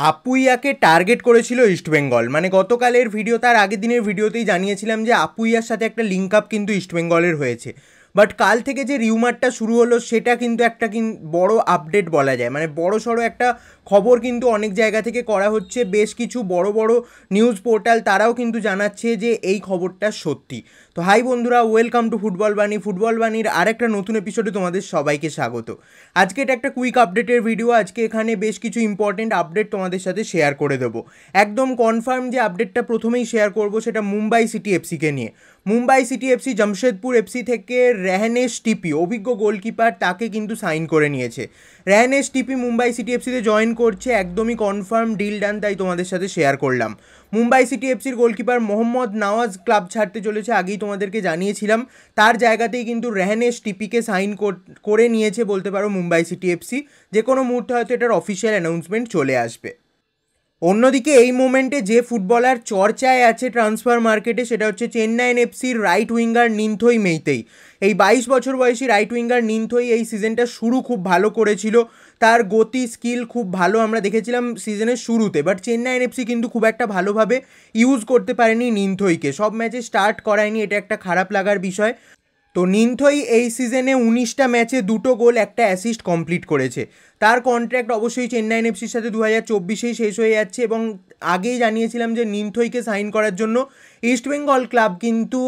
আপুইয়াকে target করেছিল ইস্টবেঙ্গল। মানে গতকালের ভিডিও, তার আগের দিনের ভিডিওতেই জানিয়েছিলাম যে আপুইয়ার সাথে একটা লিঙ্ক আপ কিন্তু ইস্টবেঙ্গলের হয়েছে। বাট কাল থেকে যে রিউমারটা শুরু হলো সেটা কিন্তু একটা বড় আপডেট বলা যায়। মানে বড় সড়ো একটা খবর কিন্তু অনেক জায়গা থেকে করা হচ্ছে, বেশ কিছু বড় বড় নিউজ পোর্টাল তারাও কিন্তু জানাচ্ছে যে এই খবরটা সত্যি। তো হাই বন্ধুরা, ওয়েলকাম টু ফুটবল বাণী। ফুটবল বাণীর আরেকটা নতুন এপিসোডে তোমাদের সবাইকে স্বাগত। আজকে এটা একটা কুইক আপডেটের ভিডিও। আজকে এখানে বেশ কিছু ইম্পর্টেন্ট আপডেট তোমাদের সাথে শেয়ার করে দেবো। একদম কনফার্ম যে আপডেটটা প্রথমেই শেয়ার করব সেটা মুম্বাই সিটি এফসিকে নিয়ে। Mumbai city FC Jamshedpur FC থেকে রেহানেশ টিপি, অভিজ্ঞ গোলকিপার, তাকে কিন্তু সাইন করে নিয়েছে। রেহানেশ টিপি মুম্বাই সিটি এফসিতে জয়েন করছে, একদমই কনফার্ম, ডিল ডান, তাই তোমাদের সাথে শেয়ার করলাম। মুম্বাই সিটি এফসির গোলকিপার মোহাম্মদ নওয়াজ ক্লাব ছাড়তে চলেছে, আগেই তোমাদেরকে জানিয়েছিলাম। তার জায়গাতেই কিন্তু রেহানেশ টিপিকে সাইন করে নিয়েছে বলতে পারো মুম্বাই সিটি এফসি। যে কোনো মুহূর্তে হয়তো এটার অফিসিয়াল অ্যানাউন্সমেন্ট চলে আসবে। অন্যদিকে এই মোমেন্টে যে ফুটবলার চর্চায় আছে ট্রান্সফার মার্কেটে সেটা হচ্ছে চেন্নাইন এফসির রাইট উইঙ্গার নিনথই মেইতেই। এই 22 বছর বয়সী রাইট উইঙ্গার নিনথই এই সিজনটা শুরু খুব ভালো করেছিল, তার গতি স্কিল খুব ভালো আমরা দেখেছিলাম সিজনের শুরুতে। বাট চেন্নাইন এফসি কিন্তু খুব একটা ভালোভাবে ইউজ করতে পারেনি নিনথইকে, সব ম্যাচে স্টার্ট করায়নি, এটা একটা খারাপ লাগার বিষয়। তো নিনথই এই সিজনে 19টা ম্যাচে 2টো গোল 1টা অ্যাসিস্ট কমপ্লিট করেছে। তার কন্ট্রাক্ট অবশ্যই চেন্নাইন এফসির সাথে 2024-এই শেষ হয়ে যাচ্ছে, এবং আগেই জানিয়েছিলাম যে নিনথইকে সাইন করার জন্য ইস্টবেঙ্গল ক্লাব কিন্তু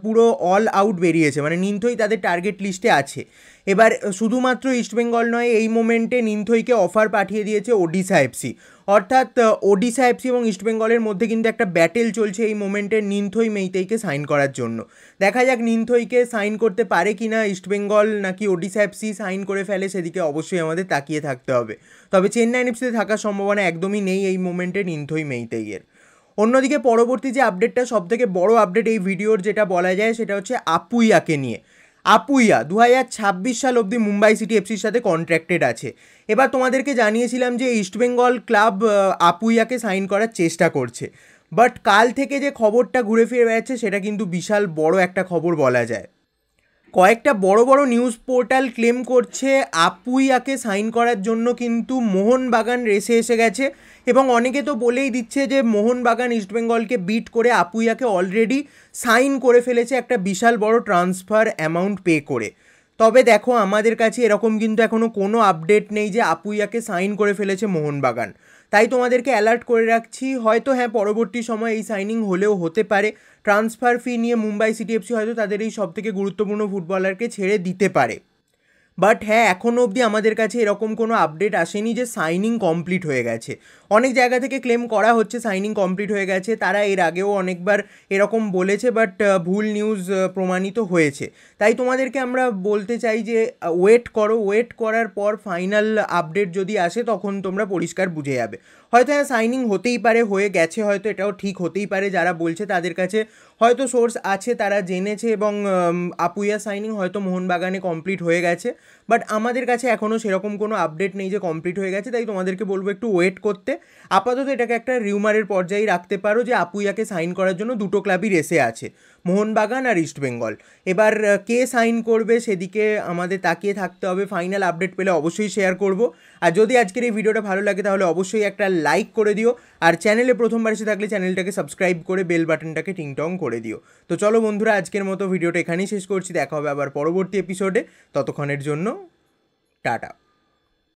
পুরো অল আউট বেরিয়েছে, মানে নিনথই তাদের টার্গেট লিস্টে আছে। এবার শুধুমাত্র ইস্টবেঙ্গল নয়, এই মোমেন্টে নিনথইকে অফার পাঠিয়ে দিয়েছে ওডিশা এফসি। অর্থাৎ ওডিশা এফসি এবং ইস্টবেঙ্গলের মধ্যে কিন্তু একটা ব্যাটেল চলছে এই মোমেন্টে নিনথই মেইতেইকে সাইন করার জন্য। দেখা যাক নিনথইকে সাইন করতে পারে কি না ইস্টবেঙ্গল, নাকি ওডিশা এফসি সাইন করে ফেলে, সেদিকে অবশ্যই আমাদের তাকিয়ে থাকতে হবে। তবে চেন্নাইন এফসিতে থাকার সম্ভাবনা একদমই নেই এই মোমেন্টে নিনথই মেইতেইয়ের। অন্যদিকে পরবর্তী যে আপডেটটা, সবথেকে বড় আপডেট এই ভিডিওর যেটা বলা যায় সেটা হচ্ছে আপুইয়াকে নিয়ে। আপুইয়া 2026 সাল অবধি মুম্বাই সিটি এফসির সাথে কন্ট্রাক্টেড আছে। এবার তোমাদেরকে জানিয়েছিলাম যে ইস্টবেঙ্গল ক্লাব আপুইয়াকে সাইন করার চেষ্টা করছে। বাট কাল থেকে যে খবরটা ঘুরে ফিরে বেড়াচ্ছে সেটা কিন্তু বিশাল বড় একটা খবর বলা যায়। কয়েকটা বড় বড় নিউজ পোর্টাল ক্লেম করছে আপুইয়াকে সাইন করার জন্য কিন্তু মোহনবাগান রেসে এসে গেছে, এবং অনেকে তো বলেই দিচ্ছে যে মোহনবাগান ইস্টবেঙ্গলকে বিট করে আপুইয়াকে অলরেডি সাইন করে ফেলেছে একটা বিশাল বড় ট্রান্সফার অ্যামাউন্ট পে করে। তবে দেখো, আমাদের কাছে এরকম কিন্তু এখনও কোনো আপডেট নেই যে আপুইয়াকে সাইন করে ফেলেছে মোহনবাগান, তাই তোমাদেরকে অ্যালার্ট করে রাখছি। হয়তো হ্যাঁ, পরবর্তী সময় এই সাইনিং হলেও হতে পারে। ট্রান্সফার ফি নিয়ে মুম্বাই সিটি এফসি হয়তো তাদের এই সবথেকে গুরুত্বপূর্ণ ফুটবলারকে ছেড়ে দিতে পারে। বাট হ্যাঁ, এখনও অবধি আমাদের কাছে এরকম কোনো আপডেট আসেনি যে সাইনিং কমপ্লিট হয়ে গেছে। অনেক জায়গা থেকে ক্লেম করা হচ্ছে সাইনিং কমপ্লিট হয়ে গেছে, তারা এর আগেও অনেকবার এরকম বলেছে, বাট ভুল নিউজ প্রমাণিত হয়েছে। তাই তোমাদেরকে আমরা বলতে চাই যে ওয়েট করো, ওয়েট করার পর ফাইনাল আপডেট যদি আসে তখন তোমরা পরিষ্কার বুঝে যাবে। হয়তো হ্যাঁ, সাইনিং হতেই পারে, হয়ে গেছে হয়তো, এটাও ঠিক হতেই পারে। যারা বলছে তাদের কাছে হয়তো সোর্স আছে, তারা জেনেছে, এবং আপুইয়া সাইনিং হয়তো মোহনবাগানে কমপ্লিট হয়ে গেছে। বাট আমাদের কাছে এখনও সেরকম কোনো আপডেট নেই যে কমপ্লিট হয়ে গেছে, তাই তোমাদেরকে বলবো একটু ওয়েট করতে। আপাতত এটাকে একটা রিউমারের পর্যায়ে রাখতে পারো যে আপুইয়াকে সাইন করার জন্য দুটো ক্লাবই রেসে আছে, মোহনবাগান আর ইস্টবেঙ্গল। এবার কে সাইন করবে সেদিকে আমাদের তাকিয়ে থাকতে হবে। ফাইনাল আপডেট পেলে অবশ্যই শেয়ার করব। আর যদি আজকের এই ভিডিওটা ভালো লাগে তাহলে অবশ্যই একটা লাইক করে দিও, আর চ্যানেলে প্রথমবার এসে থাকলে চ্যানেলটাকে সাবস্ক্রাইব করে বেল বাটনটাকে টিংটং করে দিও। তো চলো বন্ধুরা, আজকের মতো ভিডিওটা এখানেই শেষ করছি। দেখা হবে আবার পরবর্তী এপিসোডে। ততক্ষণের জন্য টাটা।